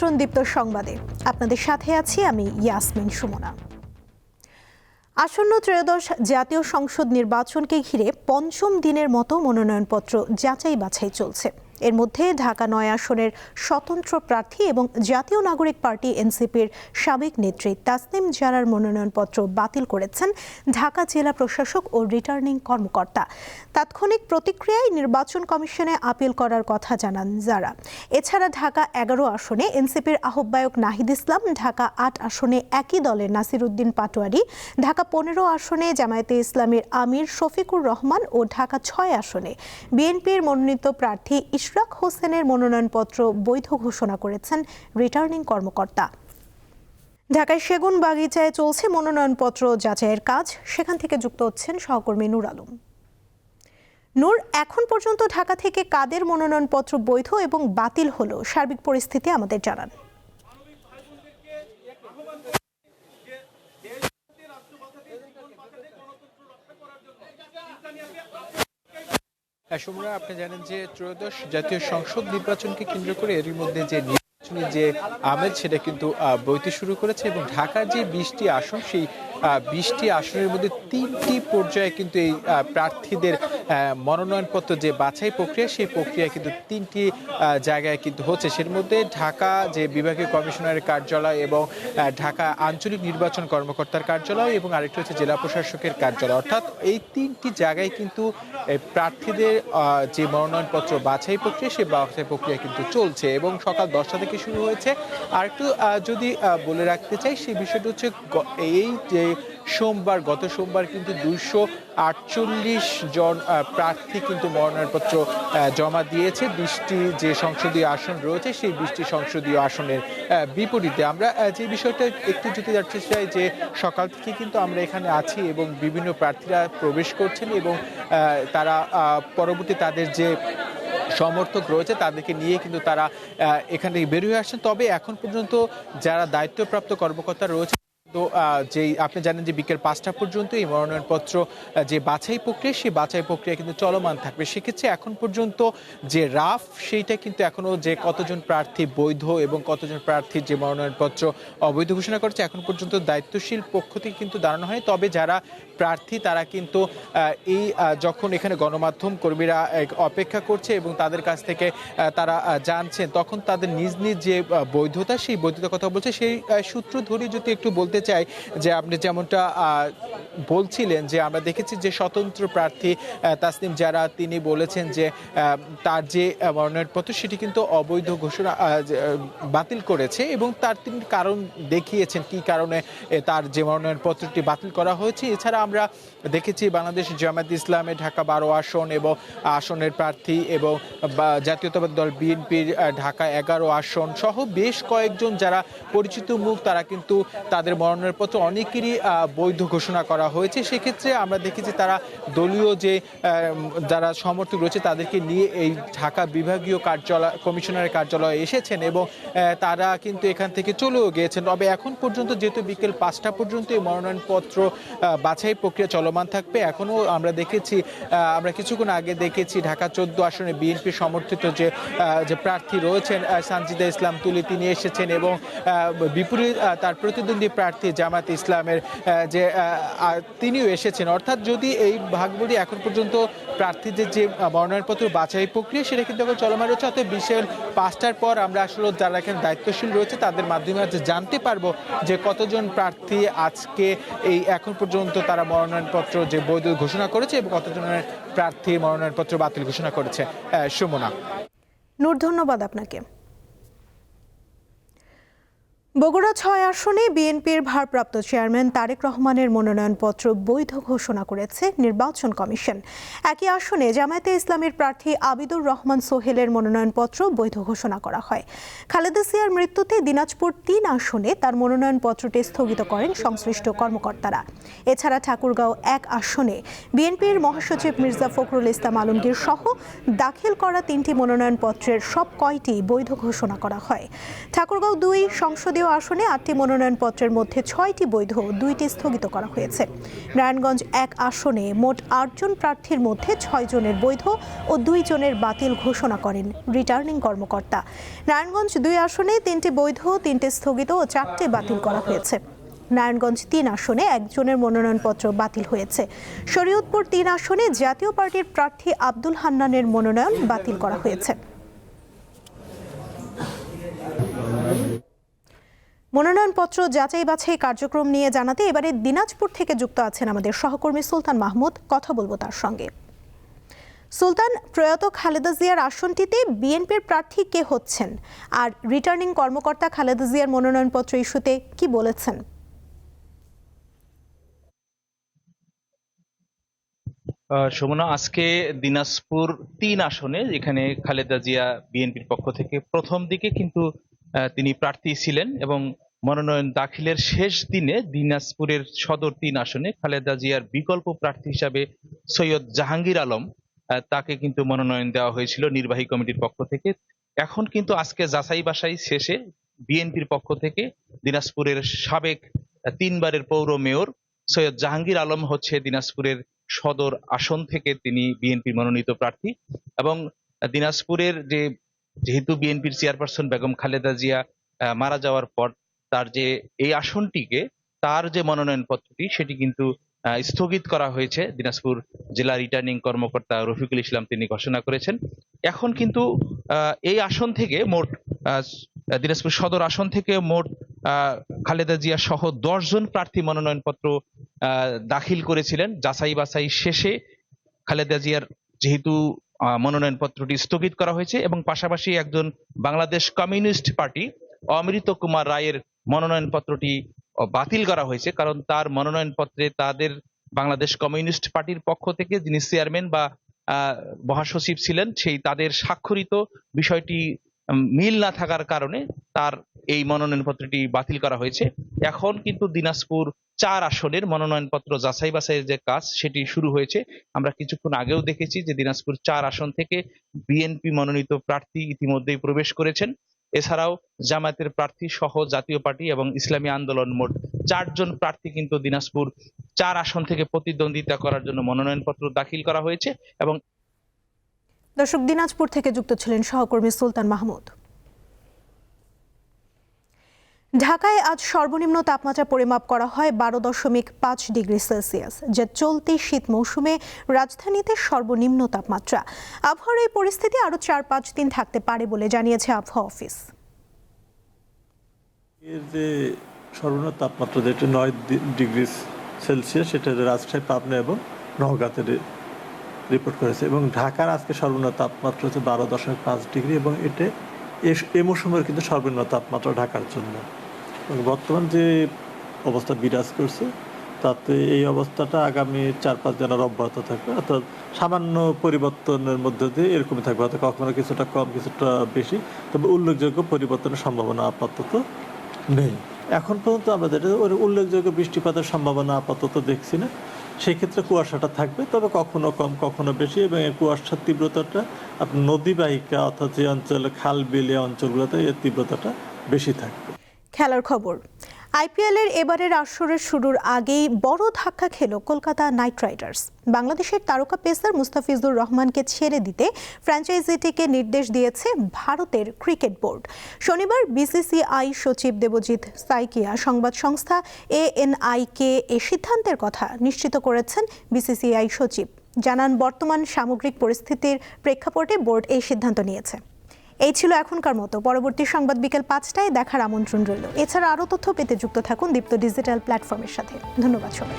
আমন্ত্রণ দীপ্ত সংবাদে। আপনাদের সাথে আছি আমি ইয়াসমিন সুমনা। আসন্ন ত্রয়োদশ জাতীয় সংসদ নির্বাচনকে ঘিরে পঞ্চম দিনের মতো মনোনয়নপত্র যাচাই বাছাই চলছে। এর মধ্যে ঢাকা ৯ আসনের স্বতন্ত্র প্রার্থী এবং জাতীয় নাগরিক পার্টি এনসিপির সাবেক নেত্রী তাসনিম জারার মনোনয়নপত্র বাতিল করেছেন ঢাকা জেলা প্রশাসক ও রিটার্নিং কর্মকর্তা। তাৎক্ষণিক প্রতিক্রিয়ায় নির্বাচন কমিশনে আপিল করার কথা জানান জারা। এছাড়া ঢাকা ১১ আসনে এনসিপির আহ্বায়ক নাহিদ ইসলাম, ঢাকা ৮ আসনে একই দলের নাসির উদ্দিন পাটোয়ারি, ঢাকা ১৫ আসনে জামায়াতে ইসলামীর আমির শফিকুর রহমান ও ঢাকা ৬ আসনে বিএনপির মনোনীত প্রার্থী ইশরাক হোসেনের মনোনয়নপত্র বৈধ ঘোষণা করেছেন রিটার্নিং কর্মকর্তা। ঢাকায় সেগুন বাগিচায় চলছে মনোনয়নপত্র যাচাইয়ের কাজ। সেখান থেকে যুক্ত হচ্ছেন সহকর্মী নূর আলম। নূর, এখন পর্যন্ত ঢাকা থেকে কাদের মনোনয়নপত্র বৈধ এবং বাতিল হলো, সার্বিক পরিস্থিতি আমাদের জানান। সুমনা, আপনি জানেন যে ত্রয়োদশ জাতীয় সংসদ নির্বাচনকে কেন্দ্র করে এরই মধ্যে যে নির্বাচনী যে আমেজ সেটা কিন্তু বইতে শুরু করেছে এবং ঢাকার যে ২০টি আসন সেই ২০টি আসনের মধ্যে ৩টি পর্যায়ে কিন্তু এই প্রার্থীদের মনোনয়নপত্র যে বাছাই প্রক্রিয়া সেই প্রক্রিয়া কিন্তু ৩টি জায়গায় কিন্তু হচ্ছে। সের মধ্যে ঢাকা যে বিভাগীয় কমিশনারের কার্যালয় এবং ঢাকা আঞ্চলিক নির্বাচন কর্মকর্তার কার্যালয় এবং আরেকটি হচ্ছে জেলা প্রশাসকের কার্যালয়, অর্থাৎ এই ৩টি জায়গায় কিন্তু প্রার্থীদের যে মনোনয়নপত্র বাছাই প্রক্রিয়া সেই বাছাই প্রক্রিয়া কিন্তু চলছে এবং সকাল ১০টা থেকে শুরু হয়েছে। আর একটু যদি বলে রাখতে চাই সেই বিষয়টা হচ্ছে এই যে গত সোমবার কিন্তু ২৪৮ জন প্রার্থী কিন্তু মনোনয়নপত্র জমা দিয়েছে ২০টি যে সংসদীয় আসন রয়েছে সেই ২০টি সংসদীয় আসনের বিপরীতে। আমরা যে বিষয়টা একটু যদি জানতে চাই যে সকাল থেকে কিন্তু আমরা এখানে আছি এবং বিভিন্ন প্রার্থীরা প্রবেশ করছেন এবং তারা পরবর্তী তাদের যে সমর্থক রয়েছে তাদেরকে নিয়ে কিন্তু তারা এখান থেকে বের হয়ে আসছেন। তবে এখন পর্যন্ত যারা দায়িত্বপ্রাপ্ত কর্মকর্তা রয়েছে তো যেই আপনি জানেন যে বিকেল ৫টা পর্যন্ত এই মনোনয়নপত্র যে বাছাই প্রক্রিয়া সেই বাছাই প্রক্রিয়া কিন্তু চলমান থাকবে। সেক্ষেত্রে এখন পর্যন্ত যে রাফ সেইটা কিন্তু এখনো যে কতজন প্রার্থী বৈধ এবং কতজন প্রার্থীর যে মনোনয়নপত্র অবৈধ ঘোষণা করেছে এখন পর্যন্ত দায়িত্বশীল পক্ষ থেকে কিন্তু দাঁড়ানো হয়। তবে যারা প্রার্থী তারা কিন্তু এই যখন এখানে গণমাধ্যম কর্মীরা অপেক্ষা করছে এবং তাদের কাছ থেকে তারা জানছেন তখন তাদের নিজ নিজ যে বৈধতা সেই বৈধতার কথা বলছে। সেই সূত্র ধরে যদি একটু বলতে চাই যে আপনি যেমনটা বলছিলেন যে আমরা দেখেছি যে স্বতন্ত্র প্রার্থী তাসনিম জারা তিনি বলেছেন যে তার যে মনোনয়নপত্র সেটি কিন্তু অবৈধ ঘোষণা বাতিল করেছে এবং তিনি কারণ দেখিয়েছেন কি কারণে তার যে মনোনয়নপত্রটি বাতিল করা হয়েছে। এছাড়া আমরা দেখেছি বাংলাদেশ জামায়াতে ইসলামে ঢাকা ১২ আসন এবং আসনের প্রার্থী এবং জাতীয়তাবাদী দল বিএনপির ঢাকা ১১ আসন সহ বেশ কয়েকজন যারা পরিচিত মুখ তারা কিন্তু তাদের মনোনয়নপত্র অনেকেরই বৈধ ঘোষণা করা হয়েছে। সেক্ষেত্রে আমরা দেখেছি তারা দলীয় যে যারা সমর্থক রয়েছে তাদেরকে নিয়ে এই ঢাকা বিভাগীয় কার্যালয় কমিশনারের কার্যালয়ে এসেছেন এবং তারা কিন্তু এখান থেকে চলেও গিয়েছেন। তবে এখন পর্যন্ত যেহেতু বিকেল ৫টা পর্যন্ত এই মনোনয়নপত্র বাছাই প্রক্রিয়া চলমান থাকবে। এখনও আমরা কিছুক্ষণ আগে দেখেছি ঢাকা ১৪ আসনে বিএনপি সমর্থিত যে প্রার্থী রয়েছেন সানজিদা ইসলাম তুলি তিনি এসেছেন এবং বিপরীত তার প্রতিদ্বন্দ্বী প্রার্থী জামায়াতে ইসলামের যে তিনিও এসেছেন। অর্থাৎ যদি এই ভাগ বলি এখন পর্যন্ত প্রার্থীদের যে মনোনয়নপত্র বাছাই প্রক্রিয়া সেটা কিন্তু এখন চলমান রয়েছে। অর্থাৎ বিকেল ৫টার পর আমরা আসলে যারা এখানে দায়িত্বশীল রয়েছে তাদের মাধ্যমে জানতে পারবো যে কতজন প্রার্থী আজকে এই এখন পর্যন্ত তারা মনোনয়নপত্র যে বৈধ ঘোষণা করেছে এবং কতজনের প্রার্থী মনোনয়নপত্র বাতিল ঘোষণা করেছে। সুমনা। নূর, ধন্যবাদ আপনাকে। বগুড়া ৬ আসনে বিএনপির ভারপ্রাপ্ত চেয়ারম্যান তারেক রহমানের মনোনয়নপত্র বৈধ ঘোষণা করেছে নির্বাচন কমিশন। একই আসনে জামায়াতে ইসলামীর প্রার্থী আবিদুর রহমান সোহেলের মনোনয়নপত্র বৈধ ঘোষণা করা হয়। খালেদা জিয়ার মৃত্যুতে দিনাজপুর ৩ আসনে তার মনোনয়নপত্রটি স্থগিত করেন সংশ্লিষ্ট কর্মকর্তারা। এছাড়া ঠাকুরগাঁও ১ আসনে বিএনপির মহাসচিব মির্জা ফখরুল ইসলাম আলমগীর সহ দাখিল করা ৩টি মনোনয়নপত্রের সব কয়টি বৈধ ঘোষণা করা হয়। ঠাকুরগাঁও ২ সংসদীয় আসনে 8টি মনোনয়নপত্রের মধ্যে 6টি বৈধ, 2টি স্থগিত করা হয়েছে। নারায়ণগঞ্জ 1 আসনে মোট 8 জন প্রার্থীর মধ্যে 6 জনের বৈধ ও 2 জনের বাতিল ঘোষণা করেন রিটার্নিং কর্মকর্তা। নারায়ণগঞ্জ 2 আসনে 3টি বৈধ, 3টি স্থগিত ও 4টি বাতিল করা হয়েছে। নারায়ণগঞ্জ 3 আসনে 1 জনের মনোনয়নপত্র বাতিল হয়েছে। শরীয়তপুর 3 আসনে জাতীয় পার্টির প্রার্থী আব্দুল হান্নানের মনোনয়ন বাতিল করা হয়েছে। মনোনয়নপত্র যাচাই বাছাই কার্যক্রম নিয়ে জানাতে এবারে দিনাজপুর থেকে যুক্ত আছেন আমাদের সহকর্মী সুলতান মাহমুদ। কথা বলবো তার সঙ্গে। সুলতান, প্রয়াত খালেদা জিয়ার আসনটিতে বিএনপির প্রার্থী কে হচ্ছেন, আর রিটার্নিং কর্মকর্তা খালেদা জিয়ার মনোনয়নপত্র ইস্যুতে কি বলেছেন? সুমনা, আজকে দিনাজপুর 3 আসনে এখানে খালেদা জিয়া বিএনপির পক্ষ থেকে প্রথম দিকে কিন্তু তিনি প্রার্থী ছিলেন এবং মনোনয়ন দাখিলের শেষ দিনে দিনাজপুরের সদর 3 আসনে খালেদা জিয়ার বিকল্প প্রার্থী হিসাবে সৈয়দ জাহাঙ্গীর আলম তাকে কিন্তু মনোনয়ন দেওয়া হয়েছিল নির্বাহী কমিটির পক্ষ থেকে। এখন কিন্তু আজকে যাচাই বাছাই শেষে বিএনপির পক্ষ থেকে দিনাজপুরের সাবেক 3 বারের পৌর মেয়র সৈয়দ জাহাঙ্গীর আলম হচ্ছে দিনাজপুরের সদর আসন থেকে তিনি বিএনপি মনোনীত প্রার্থী। এবং দিনাজপুরের যেহেতু বিএনপির চেয়ারপারসন বেগম খালেদা জিয়া মারা যাওয়ার পর তার যে এই আসনটিকে তার যে মনোনয়নপত্রটি সেটি কিন্তু স্থগিত করা হয়েছে। দিনাজপুর জেলা রিটার্নিং কর্মকর্তা রফিকুল ইসলাম তিনি ঘোষণা করেছেন। এখন কিন্তু এই আসন থেকে মোট দিনাজপুর সদর আসন থেকে মোট খালেদা জিয়া সহ 10 জন প্রার্থী মনোনয়নপত্র দাখিল করেছিলেন। যাচাই বাছাই শেষে খালেদা জিয়ার যেহেতু মনোনয়নপত্রটি স্থগিত করা হয়েছে এবং পাশাপাশি একজন বাংলাদেশ কমিউনিস্ট পার্টি অমৃত কুমার রায়ের মনোনয়নপত্রটি বাতিল করা হয়েছে, কারণ তার মনোনয়নপত্রে তাদের বাংলাদেশ কমিউনিস্ট পার্টির পক্ষ থেকে যিনি চেয়ারম্যান বা মহাসচিব ছিলেন সেই তাদের স্বাক্ষরিত বিষয়টি মিল না থাকার কারণে তার এই মনোনয়নপত্রটি বাতিল করা হয়েছে। এখন কিন্তু দিনাজপুর 4 আসনের মনোনয়নপত্র যাচাই বাছাইয়ের যে কাজ সেটি শুরু হয়েছে। আমরা কিছুক্ষণ আগেও দেখেছি যে দিনাজপুর 4 আসন থেকে বিএনপি মনোনীত প্রার্থী ইতিমধ্যেই প্রবেশ করেছেন। এছাড়াও জামায়াতের প্রার্থী সহ জাতীয় পার্টি এবং ইসলামী আন্দোলন মোট 4 জন প্রার্থী কিন্তু দিনাজপুর 4 আসন থেকে প্রতিদ্বন্দ্বিতা করার জন্য মনোনয়নপত্র দাখিল করা হয়েছে। এবং দর্শক, দিনাজপুর থেকে যুক্ত ছিলেন সহকর্মী সুলতান মাহমুদ। ঢাকায় আজ সর্বনিম্ন তাপমাত্রা পরিমাপ করা হয় 12.5 ডিগ্রি সেলসিয়াস, যা চলতি শীত মৌসুমে রাজধানীতে সর্বনিম্ন তাপমাত্রা। আবহাওয়ার এই পরিস্থিতি আরো 4-5 দিন থাকতে পারে বলে জানিয়েছে আবহাওয়া অফিস। এর যে সর্বনিম্ন তাপমাত্রা যেটা 9 ডিগ্রি সেলসিয়াস, সেটা রাজশাহী, পাবনা এবং নওগাঁতে রিপোর্ট করেছে। এবং ঢাকার আজকে সর্বনিম্ন তাপমাত্রা হচ্ছে 12.5 ডিগ্রি এবং এটা এই মৌসুমের কিন্তু সর্বনিম্ন তাপমাত্রা ঢাকার জন্য। এবং বর্তমান যে অবস্থা বিরাজ করছে তাতে এই অবস্থাটা আগামী 4-5 দিন অব্যাহত থাকবে, অর্থাৎ সামান্য পরিবর্তনের মধ্যে দিয়ে এরকমই থাকবে, অর্থাৎ কখনো কিছুটা কম কিছুটা বেশি, তবে উল্লেখযোগ্য পরিবর্তনের সম্ভাবনা আপাতত নেই। এখন পর্যন্ত আমরা যেটা উল্লেখযোগ্য বৃষ্টিপাতের সম্ভাবনা আপাতত দেখছি না। সেই ক্ষেত্রে কুয়াশাটা থাকবে, তবে কখনো কম কখনো বেশি, এবং এই কুয়াশার তীব্রতাটা আপনার নদীবাহিকা অর্থাৎ যে অঞ্চলে খাল বিল অঞ্চলগুলোতে এর তীব্রতাটা বেশি থাকবে। খেলার খবর। আইপিএলের এবারের আসরের শুরুর আগেই বড় ধাক্কা খেল কলকাতা নাইট রাইডার্স। বাংলাদেশের তারকা পেসার মুস্তাফিজুর রহমানকে ছেড়ে দিতে ফ্র্যাঞ্চাইজিটিকে নির্দেশ দিয়েছে ভারতের ক্রিকেট বোর্ড। শনিবার বিসিসিআই সচিব দেবজিৎ সাইকিয়া সংবাদ সংস্থা ANI-কে এ সিদ্ধান্তের কথা নিশ্চিত করেছেন। বিসিসিআই সচিব জানান, বর্তমান সামগ্রিক পরিস্থিতির প্রেক্ষাপটে বোর্ড এই সিদ্ধান্ত নিয়েছে। এই ছিল এখনকার মতো। পরবর্তী সংবাদ বিকেল 5টায় দেখার আমন্ত্রণ রইল। এছাড়া আরও তথ্য পেতে যুক্ত থাকুন দীপ্ত ডিজিটাল প্ল্যাটফর্মের সাথে। ধন্যবাদ সবাই।